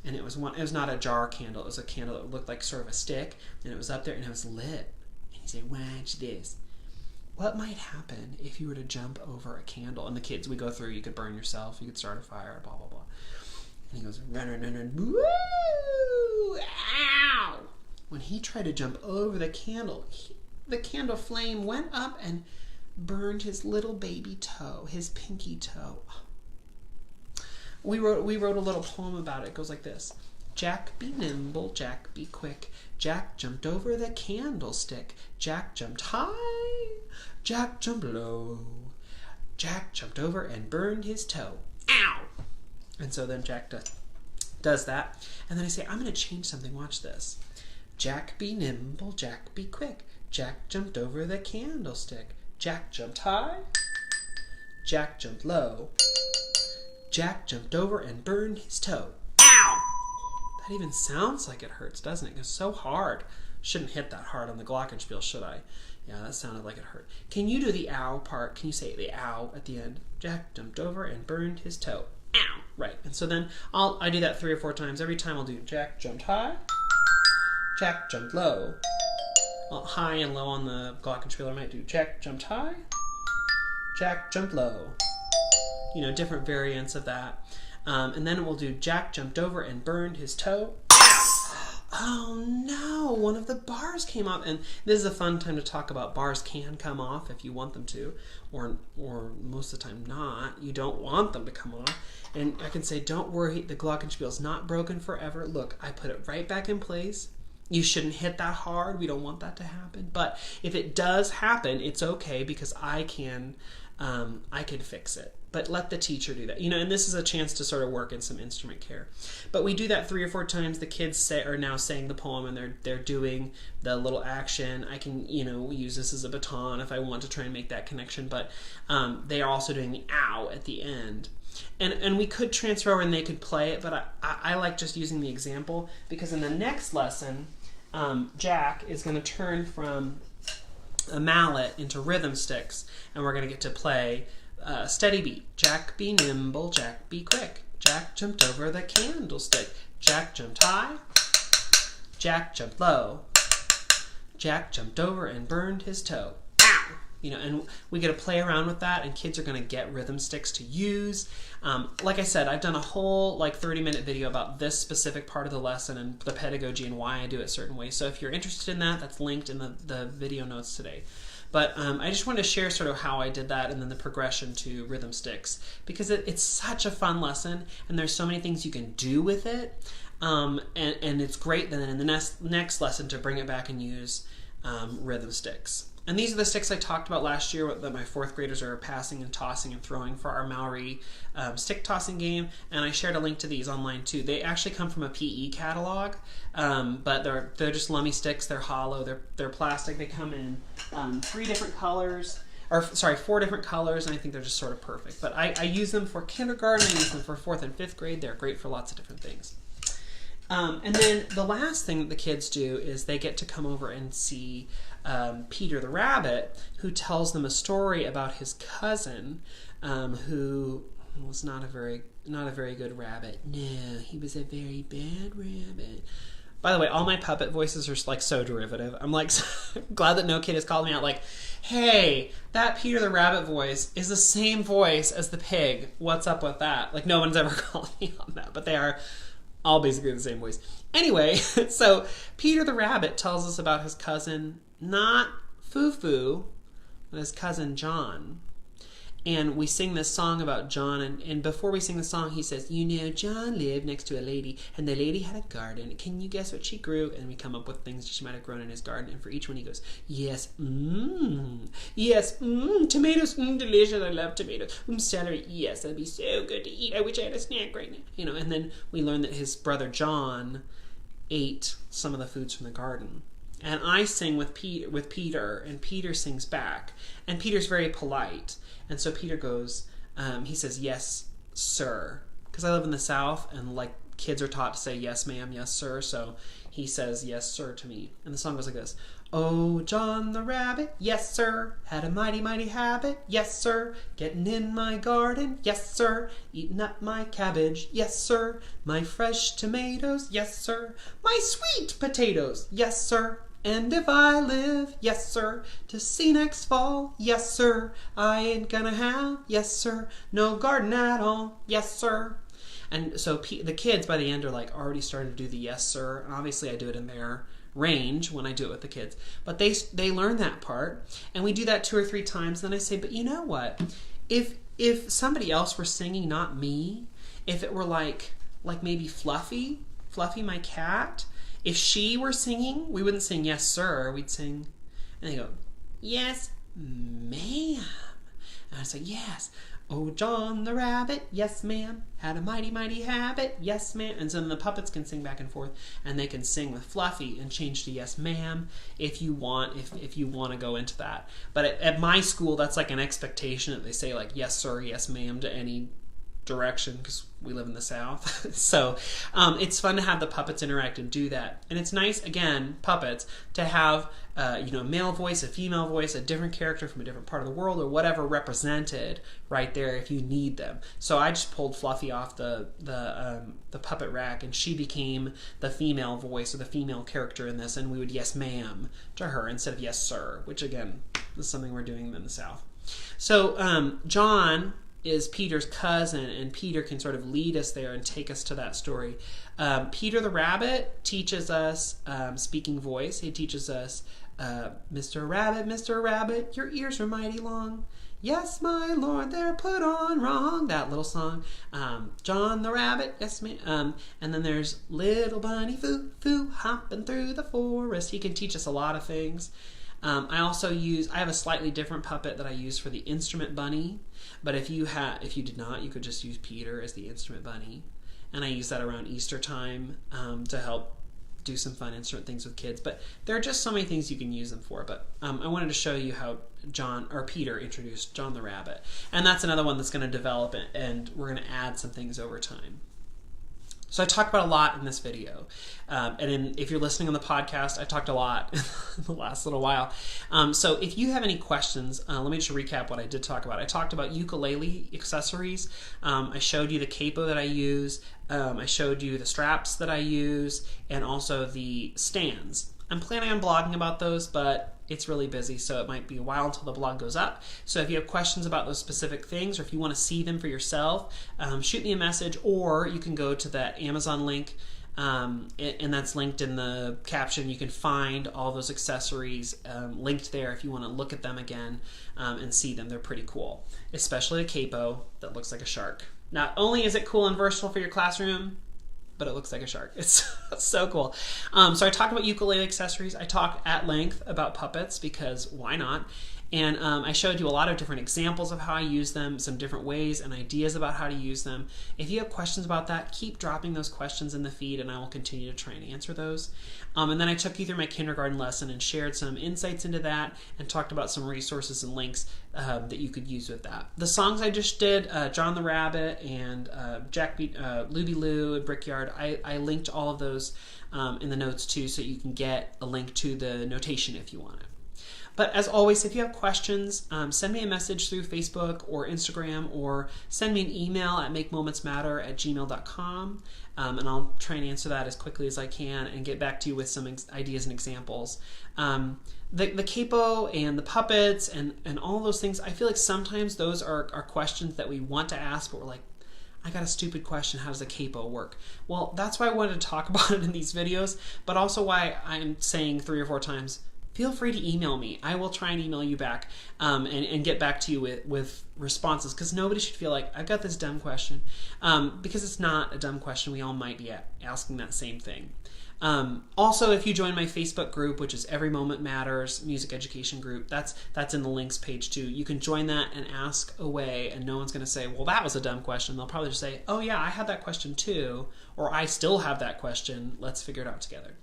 And it was not a jar candle. It was a candle that looked like sort of a stick, and it was up there, and it was lit. And he said, watch this. What might happen if you were to jump over a candle? And the kids, we go through, you could burn yourself, you could start a fire, blah, blah, blah. And he goes, run, run, run, run, woo, ow! When he tried to jump over the candle, the candle flame went up and burned his little baby toe, his pinky toe. We wrote a little poem about it. It goes like this. Jack be nimble, Jack be quick. Jack jumped over the candlestick. Jack jumped high, Jack jumped low. Jack jumped over and burned his toe. Ow! And so then Jack does that. And then I say, I'm going to change something. Watch this. Jack be nimble, Jack be quick. Jack jumped over the candlestick. Jack jumped high, Jack jumped low. Jack jumped over and burned his toe. Ow! That even sounds like it hurts, doesn't it? It's so hard. Shouldn't hit that hard on the glockenspiel, should I? Yeah, that sounded like it hurt. Can you do the ow part? Can you say the ow at the end? Jack jumped over and burned his toe. Ow! Right. And so then I do that 3 or 4 times. Every time I'll do Jack jumped high, Jack jumped low. High and low on the glockenspiel, I might do Jack jumped high, Jack jumped low. Different variants of that. And then we'll do Jack jumped over and burned his toe. Oh no, one of the bars came off. And this is a fun time to talk about bars can come off if you want them to, or most of the time not. You don't want them to come off. And I can say, don't worry, the glockenspiel is not broken forever. Look, I put it right back in place. You shouldn't hit that hard. We don't want that to happen. But if it does happen, it's okay because I can fix it. But let the teacher do that. And this is a chance to sort of work in some instrument care. But we do that 3 or 4 times. The kids are now saying the poem, and they're doing the little action. I can, use this as a baton if I want to try and make that connection. But they are also doing the ow at the end. And we could transfer over and they could play it, but I like just using the example because in the next lesson, Jack is going to turn from a mallet into rhythm sticks, and we're going to get to play steady beat. Jack be nimble, Jack be quick. Jack jumped over the candlestick. Jack jumped high, Jack jumped low. Jack jumped over and burned his toe. Ow! And we get to play around with that, and kids are going to get rhythm sticks to use. Like I said, I've done a whole 30-minute video about this specific part of the lesson and the pedagogy and why I do it certain ways. So if you're interested in that, that's linked in the video notes today. But I just wanted to share sort of how I did that and then the progression to rhythm sticks because it's such a fun lesson and there's so many things you can do with it. And it's great then in the next lesson to bring it back and use rhythm sticks. And these are the sticks I talked about last year that my 4th graders are passing and tossing and throwing for our Maori stick tossing game. And I shared a link to these online too. They actually come from a PE catalog, but they're just lummy sticks. They're hollow. They're plastic. They come in 4 different colors, and I think they're just sort of perfect. But I use them for kindergarten. I use them for 4th and 5th grade. They're great for lots of different things. And then the last thing that the kids do is they get to come over and see Peter the Rabbit, who tells them a story about his cousin, who was not a very good rabbit. No, he was a very bad rabbit. By the way, all my puppet voices are like so derivative. I'm like glad that no kid has called me out like, hey, that Peter the Rabbit voice is the same voice as the pig. What's up with that? Like, no one's ever called me on that, but they are all basically the same voice. Anyway, so Peter the Rabbit tells us about his cousin, not Foo-Foo, but his cousin John. And we sing this song about John, and before we sing the song, he says, you know, John lived next to a lady, and the lady had a garden. Can you guess what she grew? And we come up with things that she might have grown in his garden, and for each one he goes, yes, tomatoes, delicious, I love tomatoes. Celery, yes, that'd be so good to eat. I wish I had a snack right now. You know, and then we learn that his brother John ate some of the foods from the garden. And I sing with Peter, and Peter sings back. And Peter's very polite. And so Peter goes, he says, yes, sir. Because I live in the South, and like kids are taught to say, yes, ma'am, yes, sir. So he says, yes, sir, to me. And the song goes like this. Oh, John the Rabbit, yes, sir. Had a mighty, mighty habit, yes, sir. Getting in my garden, yes, sir. Eating up my cabbage, yes, sir. My fresh tomatoes, yes, sir. My sweet potatoes, yes, sir. And if I live, yes, sir, to see next fall, yes, sir, I ain't gonna have, yes, sir, no garden at all, yes, sir. And so the kids by the end are like already starting to do the yes, sir. And obviously I do it in their range when I do it with the kids. But they learn that part. And we do that 2 or 3 times. Then I say, but you know what? If somebody else were singing, not me, if it were like maybe Fluffy my cat, if she were singing, we wouldn't sing yes, sir. We'd sing, and they go, yes, ma'am. And I say, yes. Oh, John the Rabbit, yes, ma'am. Had a mighty, mighty habit, yes, ma'am. And so then the puppets can sing back and forth, and they can sing with Fluffy and change to yes, ma'am, if you want to go into that. But at my school, that's like an expectation that they say like yes, sir, yes, ma'am to any direction, because we live in the South. So it's fun to have the puppets interact and do that. And it's nice, again, puppets, to have a male voice, a female voice, a different character from a different part of the world or whatever represented right there if you need them. So I just pulled Fluffy off the puppet rack, and she became the female voice or the female character in this, and we would yes ma'am to her instead of yes sir, which again is something we're doing in the South. So John is Peter's cousin, and Peter can sort of lead us there and take us to that story. Peter the Rabbit teaches us speaking voice. He teaches us, Mr. Rabbit, your ears are mighty long. Yes, my lord, they're put on wrong. That little song. John the Rabbit, yes, ma'am. And then there's little bunny foo, hopping through the forest. He can teach us a lot of things. I have a slightly different puppet that I use for the instrument bunny, but if you did not, you could just use Peter as the instrument bunny, and I use that around Easter time to help do some fun instrument things with kids. But there are just so many things you can use them for. But I wanted to show you how Peter introduced John the Rabbit, and that's another one that's going to develop, and we're going to add some things over time. So I talked about a lot in this video. If you're listening on the podcast, I talked a lot in the last little while. So if you have any questions, let me just recap what I did talk about. I talked about ukulele accessories. I showed you the capo that I use. I showed you the straps that I use, and also the stands. I'm planning on blogging about those, but it's really busy, so it might be a while until the blog goes up. So if you have questions about those specific things, or if you want to see them for yourself, shoot me a message, or you can go to that Amazon link, and that's linked in the caption. You can find all those accessories linked there if you want to look at them again and see them. They're pretty cool, especially a capo that looks like a shark. Not only is it cool and versatile for your classroom, but it looks like a shark. It's so cool. So I talk about ukulele accessories. I talk at length about puppets, because why not? And I showed you a lot of different examples of how I use them, some different ways and ideas about how to use them. If you have questions about that, keep dropping those questions in the feed, and I will continue to try and answer those. And then I took you through my kindergarten lesson and shared some insights into that, and talked about some resources and links that you could use with that. The songs I just did, John the Rabbit and Looby Loo and Brickyard, I linked all of those in the notes too, so you can get a link to the notation if you want it. But as always, if you have questions, send me a message through Facebook or Instagram, or send me an email at makemomentsmatter@gmail.com, and I'll try and answer that as quickly as I can and get back to you with some ideas and examples. The capo and the puppets and all those things, I feel like sometimes those are questions that we want to ask, but we're like, I got a stupid question, how does a capo work? Well, that's why I wanted to talk about it in these videos, but also why I'm saying 3 or 4 times, feel free to email me. I will try and email you back and get back to you with responses, because nobody should feel like, I've got this dumb question, because it's not a dumb question. We all might be asking that same thing. Also, if you join my Facebook group, which is Every Moment Matters Music Education Group, that's in the links page too. You can join that and ask away, and no one's going to say, well, that was a dumb question. They'll probably just say, oh yeah, I had that question too, or I still have that question. Let's figure it out together.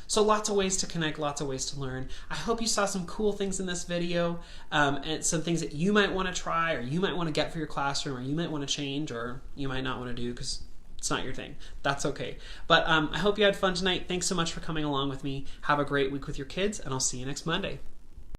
So lots of ways to connect, lots of ways to learn. I hope you saw some cool things in this video, and some things that you might want to try, or you might want to get for your classroom, or you might want to change, or you might not want to do because it's not your thing. That's okay. But I hope you had fun tonight. Thanks so much for coming along with me. Have a great week with your kids, and I'll see you next Monday.